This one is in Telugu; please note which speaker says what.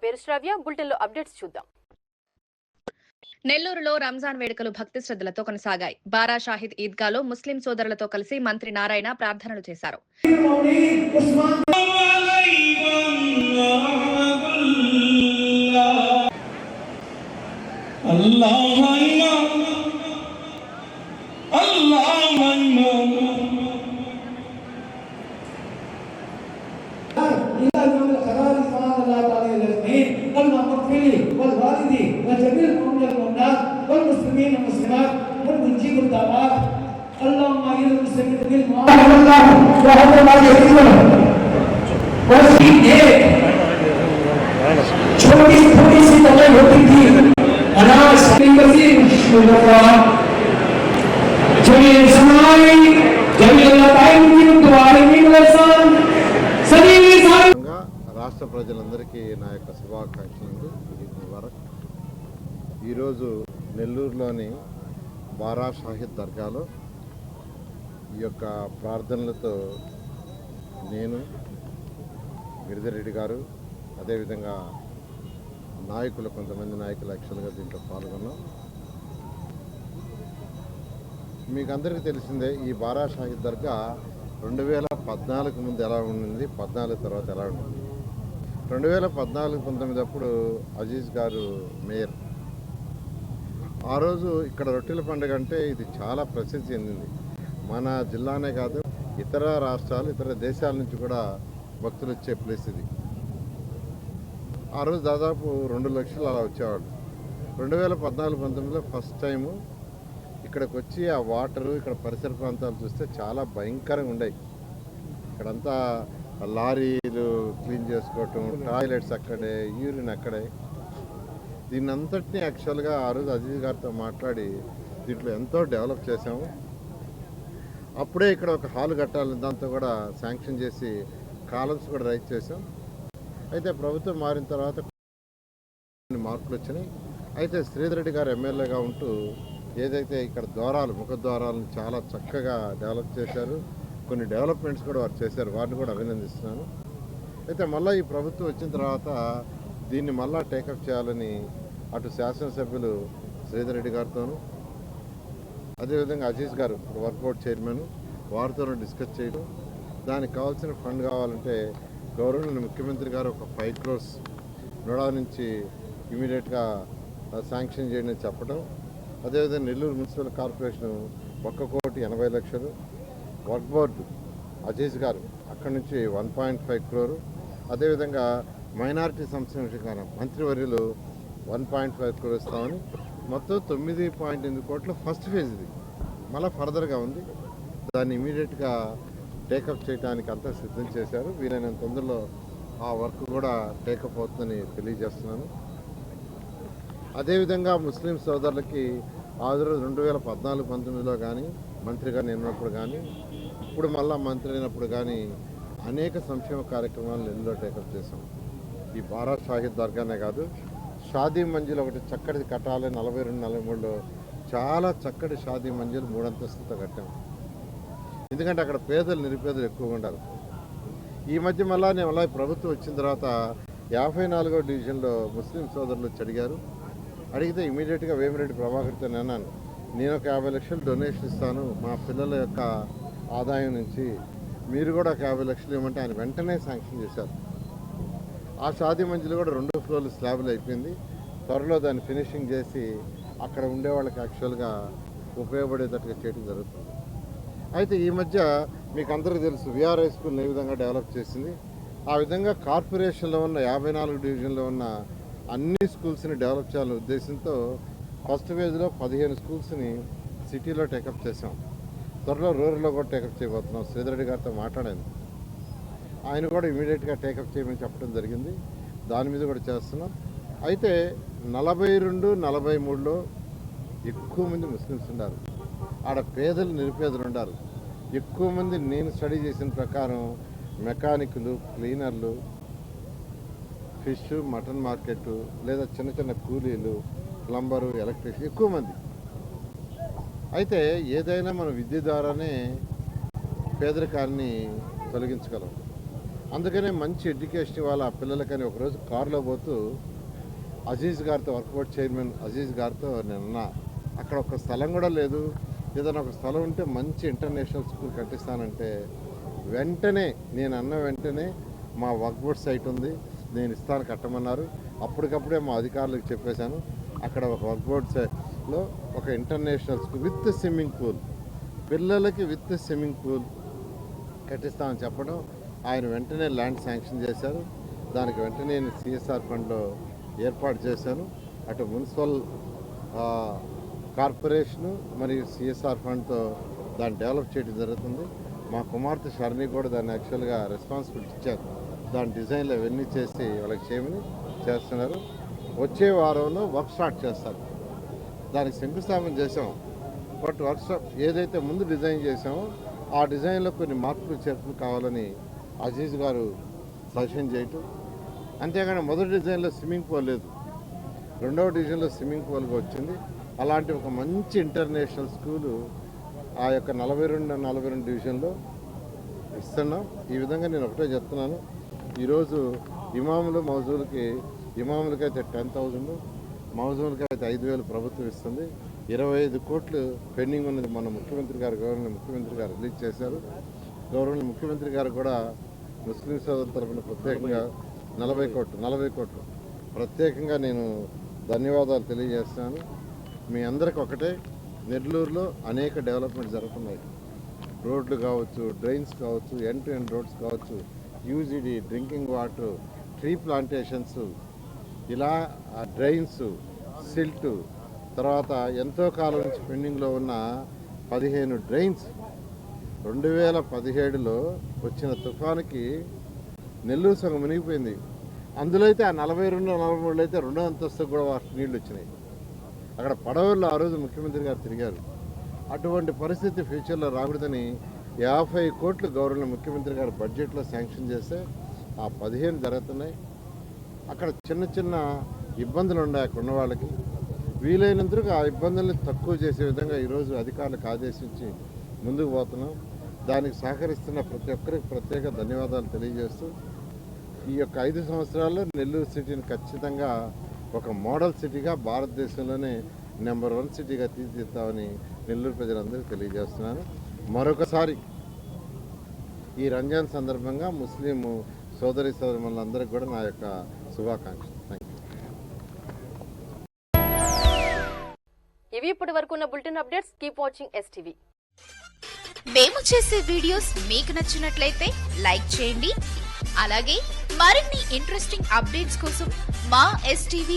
Speaker 1: పేరు శ్రావ్య. బులెటిన్లో అప్డేట్స్ చూద్దాం.
Speaker 2: నెల్లూరులో రంజాన్ వేడుకలు భక్తి శ్రద్ధలతో కొనసాగాయి. బారా షాహిద్ ఈద్గాలో ముస్లిం సోదరులతో కలిసి మంత్రి నారాయణ ప్రార్థనలు చేశారు.
Speaker 3: والمسلمين والمسلمات والمنجيب الدعوات اللهم اعز المسلمين بالمعروف وهذا ما يحبه छोटी थोड़ी सी दवाई होती थी अनाज कसीर जमीन समाई जमीन ताईम दुआईमीन वसान सभी
Speaker 4: రాష్ట్ర ప్రజలందరికీ నా యొక్క శుభాకాంక్షలు. ఈరోజు నెల్లూరులోని బారా షాహిద్ దర్గాలో ఈ యొక్క ప్రార్థనలతో నేను, గిరిధరెడ్డి గారు, అదేవిధంగా కొంతమంది నాయకులు యాక్చువల్గా దీంట్లో పాల్గొన్నాం. మీకు అందరికీ తెలిసిందే, ఈ బారా షాహిద్ దర్గా 2014 ముందు ఎలా ఉండింది, 14 తర్వాత ఎలా ఉండింది. 2014-19 అప్పుడు అజీజ్ గారు మేయర్. ఆ రోజు ఇక్కడ రొట్టెల పండుగ అంటే ఇది చాలా ప్రసిద్ధి చెందింది. మన జిల్లానే కాదు, ఇతర రాష్ట్రాలు, ఇతర దేశాల నుంచి కూడా భక్తులు వచ్చే ప్లేస్ ఇది. ఆ రోజు దాదాపు 2 లక్షలు అలా వచ్చేవాళ్ళు. 2014-19లో ఫస్ట్ టైము ఇక్కడికి వచ్చి ఆ వాటరు, ఇక్కడ పరిసర ప్రాంతాలు చూస్తే చాలా భయంకరంగా ఉండేవి. ఇక్కడంతా లారీలు క్లీన్ చేసుకోవటం, టాయిలెట్స్ అక్కడే, యూరిన్ అక్కడే. దీన్నంతటినీ యాక్చువల్గా ఆ రోజు అజీజ్ గారితో మాట్లాడి దీంట్లో ఎంతో డెవలప్ చేసాము. అప్పుడే ఇక్కడ ఒక హాల్ కట్టాలని దాంతో కూడా శాంక్షన్ చేసి కాలమ్స్ కూడా రైజ్ చేసాం. అయితే ప్రభుత్వం మారిన తర్వాత మార్పులు వచ్చినాయి. అయితే శ్రీధరెడ్డి గారు ఎమ్మెల్యేగా ఉంటూ ఏదైతే ఇక్కడ ముఖద్వారాలను చాలా చక్కగా డెవలప్ చేశారు. కొన్ని డెవలప్మెంట్స్ కూడా వారు చేశారు, వారిని కూడా అభినందిస్తున్నాను. అయితే మళ్ళీ ఈ ప్రభుత్వం వచ్చిన తర్వాత దీన్ని మళ్ళా టేకప్ చేయాలని అటు శాసనసభ్యులు శ్రీధరెడ్డి గారితోనూ, అదేవిధంగా అజీజ్ గారు వర్కౌట్ చైర్మన్, వారితోనూ డిస్కస్ చేయడం, దానికి కావాల్సిన ఫండ్ కావాలంటే గౌరవనీయ ముఖ్యమంత్రి గారు ఒక 5 crores నోడా నుంచి ఇమీడియట్గా శాంక్షన్ చేయని చెప్పడం, అదేవిధంగా Nellore municipal corporation 1,80,00,000, work board Aziz గారు అక్కడి నుంచి 1.5 crore, అదేవిధంగా మైనారిటీ సంక్షేమ మంత్రివర్యులు 1.5 crore ఇస్తామని మొత్తం 9.8 కోట్లు ఫస్ట్ ఫేజ్. ఇది మళ్ళీ ఫర్దర్గా ఉంది. దాన్ని ఇమీడియట్గా టేకప్ చేయడానికి అంతా సిద్ధం చేశారు. వీలైనంత తొందరలో ఆ వర్క్ కూడా టేకప్ అవుతుందని తెలియజేస్తున్నాను. అదేవిధంగా ముస్లిం సోదరులకి ఆ రోజు 2014-19లో కానీ మంత్రిగా నేనున్నప్పుడు కానీ, ఇప్పుడు మళ్ళా మంత్రి అయినప్పుడు కానీ అనేక సంక్షేమ కార్యక్రమాలు నెల్లూరులో టేకప్ చేశాం. ఈ బారా షాహిద్ దర్గానే కాదు, షాదీ మంజిల్ ఒకటి చక్కటి కట్టాలి. 42-43లో చాలా చక్కటి షాదీ మంజిల్ 3 అంతస్తులతో కట్టాం. ఎందుకంటే అక్కడ నిరుపేదలు ఎక్కువగా ఉండాలి. ఈ మధ్య మళ్ళీ ప్రభుత్వం వచ్చిన తర్వాత 54వ డివిజన్లో ముస్లిం సోదరులు అడిగితే ఇమీడియట్గా వేమిరెడ్డి ప్రభాకర్తో అన్నాను, నేను ఒక 50 లక్షలు డొనేషన్ ఇస్తాను మా పిల్లల యొక్క ఆదాయం నుంచి, మీరు కూడా ఒక 50 లక్షలు ఇవ్వమంటే ఆయన వెంటనే శాంక్షన్ చేశారు. ఆ షాదీ మంజిల్ కూడా 2 ఫ్లోర్లు స్లాబ్లు అయిపోయింది. త్వరలో దాన్ని ఫినిషింగ్ చేసి అక్కడ ఉండేవాళ్ళకి యాక్చువల్గా ఉపయోగపడేటట్టుగా చేయడం జరుగుతుంది. అయితే ఈ మధ్య మీకు అందరికీ తెలుసు విఆర్ హై స్కూల్ని ఏ విధంగా డెవలప్ చేసింది. ఆ విధంగా కార్పొరేషన్లో ఉన్న 54 డివిజన్లో ఉన్న అన్ని స్కూల్స్ని డెవలప్ చేయాలనే ఉద్దేశంతో ఫస్ట్ ఫేజ్లో 15 స్కూల్స్ని సిటీలో టేకప్ చేసాం. త్వరలో రూరల్లో కూడా టేకప్ చేయబోతున్నాం. శ్రీధరెడ్డి గారితో మాట్లాడాను, ఆయన కూడా ఇమీడియట్గా టేకప్ చేయమని చెప్పడం జరిగింది. దాని మీద కూడా చేస్తున్నాం. అయితే 42-43లో ఎక్కువ మంది ముస్లిమ్స్ ఉన్నారు. ఆడ నిరుపేదలు ఉన్నారు. ఎక్కువ మంది నేను స్టడీ చేసిన ప్రకారం మెకానిక్లు, క్లీనర్లు, ఫిష్, మటన్ మార్కెట్, లేదా చిన్న చిన్న కూలీలు, ప్లంబరు, ఎలక్ట్రీషియన్ ఎక్కువ మంది. అయితే ఏదైనా మన విద్య ద్వారానే పేదరికాన్ని తొలగించగలం. అందుకనే మంచి ఎడ్యుకేషన్ ఇవ్వాలి ఆ పిల్లలకని ఒకరోజు కారులో పోతూ అజీజ్ గారితో వర్కౌట్ చైర్మన్ అజీజ్ గారితో నిన్న అక్కడ ఒక స్థలం కూడా లేదు, ఏదైనా ఒక స్థలం ఉంటే మంచి ఇంటర్నేషనల్ స్కూల్ కట్టిస్తానంటే వెంటనే నేను అన్న వెంటనే మా వర్క్బోర్డ్ సైట్ ఉంది నేను ఇస్తాను కట్టమన్నారు. అప్పటికప్పుడే మా అధికారులకు చెప్పేశాను, అక్కడ ఒక వర్క్బోర్డ్ సైట్లో ఒక international school with swimming pool, పిల్లలకి విత్ స్విమ్మింగ్ పూల్ కట్టిస్తామని చెప్పడం ఆయన వెంటనే ల్యాండ్ శాంక్షన్ చేశారు. దానికి వెంటనే నేను సిఎస్ఆర్ ఫండ్లో ఏర్పాటు చేశాను. అటు మున్సిపల్ కార్పొరేషను మరియు సిఎస్ఆర్ ఫండ్తో దాన్ని డెవలప్ చేయడం జరుగుతుంది. మా కుమార్తె షర్ని కూడా దాన్ని యాక్చువల్గా రెస్పాన్సిబిలిటీ ఇచ్చారు, దాని డిజైన్లు అవన్నీ చేసి వాళ్ళకి చేయమని చేస్తున్నారు. వచ్చే వారంలో వర్క్ స్టార్ట్ చేస్తారు. దానికి శంకుస్థాపన చేసాం. బట్ వర్క్షాప్ ఏదైతే ముందు డిజైన్ చేసామో ఆ డిజైన్లో కొన్ని మార్పులు చేర్పులు కావాలని అజీజ్ గారు సజెషన్ చేయటం. అంతేగాని మొదటి డిజైన్లో స్విమ్మింగ్ పూల్ లేదు, రెండవ డివిజన్లో స్విమ్మింగ్ పూల్గా వచ్చింది. అలాంటి ఒక మంచి ఇంటర్నేషనల్ స్కూలు ఆ యొక్క 42 డివిజన్లో ఇస్తున్నాం. ఈ విధంగా నేను ఒకటే చెప్తున్నాను, ఈరోజు ఇమాములు మౌజూలకి ఇమాములకైతే 10,000, మౌజూలకైతే 5,000 ప్రభుత్వం ఇస్తుంది. 25 కోట్లు పెండింగ్ ఉన్నది మన ముఖ్యమంత్రి గారు గవర్నర్ ముఖ్యమంత్రి గారు రిలీజ్ చేశారు. గవర్నర్ ముఖ్యమంత్రి గారు కూడా ముస్లిం సోదరుల తరఫున ప్రత్యేకంగా 40 కోట్లు ప్రత్యేకంగా నేను ధన్యవాదాలు తెలియజేస్తున్నాను. మీ అందరికి ఒకటే, నెల్లూరులో అనేక డెవలప్మెంట్ జరుగుతున్నాయి. రోడ్లు కావచ్చు, డ్రైన్స్ కావచ్చు, ఎండ్ టు ఎండ్ రోడ్స్ కావచ్చు, UGD, drinking water, tree plantations, ఇలా డ్రైన్స్, సిల్ట్, తర్వాత ఎంతో కాలం నుంచి పెండింగ్లో ఉన్న 15 డ్రైన్స్ 2017లో వచ్చిన తుఫానుకి నెల్లూరు సగం మునిగిపోయింది. అందులో అయితే ఆ 42-43 అయితే 2వ అంతస్తు కూడా నీళ్ళు వచ్చినాయి. అక్కడ పడవల్లో ఆ రోజు ముఖ్యమంత్రి గారు తిరిగారు. అటువంటి పరిస్థితి ఫ్యూచర్లో రాకూడదని 50 కోట్లు గవర్నర్ ముఖ్యమంత్రి గారు బడ్జెట్లో శాంక్షన్ చేస్తే ఆ 15 జరుగుతున్నాయి. అక్కడ చిన్న చిన్న ఇబ్బందులు ఉన్నాయి అక్కడ ఉన్న వాళ్ళకి. వీలైనంతగా ఆ ఇబ్బందుల్ని తక్కువ చేసే విధంగా ఈరోజు అధికారులకు ఆదేశించి ముందుకు పోతున్నాం. దానికి సహకరిస్తున్న ప్రతి ఒక్కరికి ప్రత్యేక ధన్యవాదాలు తెలియజేస్తూ ఈ యొక్క 5 సంవత్సరాల్లో నెల్లూరు సిటీని ఖచ్చితంగా ఒక మోడల్ సిటీగా భారతదేశంలోనే నెంబర్ 1 సిటీగా తీర్చిదిద్దామని నెల్లూరు ప్రజలందరికీ తెలియజేస్తున్నాను. మరొకసారి ఈ రంజాన్ సందర్భంగా ముస్లిం సోదరి సోదరులందరికీ కూడా నా యొక్క శుభాకాంక్షలు. Thank you.
Speaker 1: ఇవి ఇప్పటి వరకు ఉన్న bulletin updates. Keep watching STV.
Speaker 5: మేము చేసే వీడియోస్ మీకు నచ్చినట్లయితే లైక్ చేయండి. అలాగే మరిన్ని ఇంట్రెస్టింగ్ అప్డేట్స్ కోసం మా STV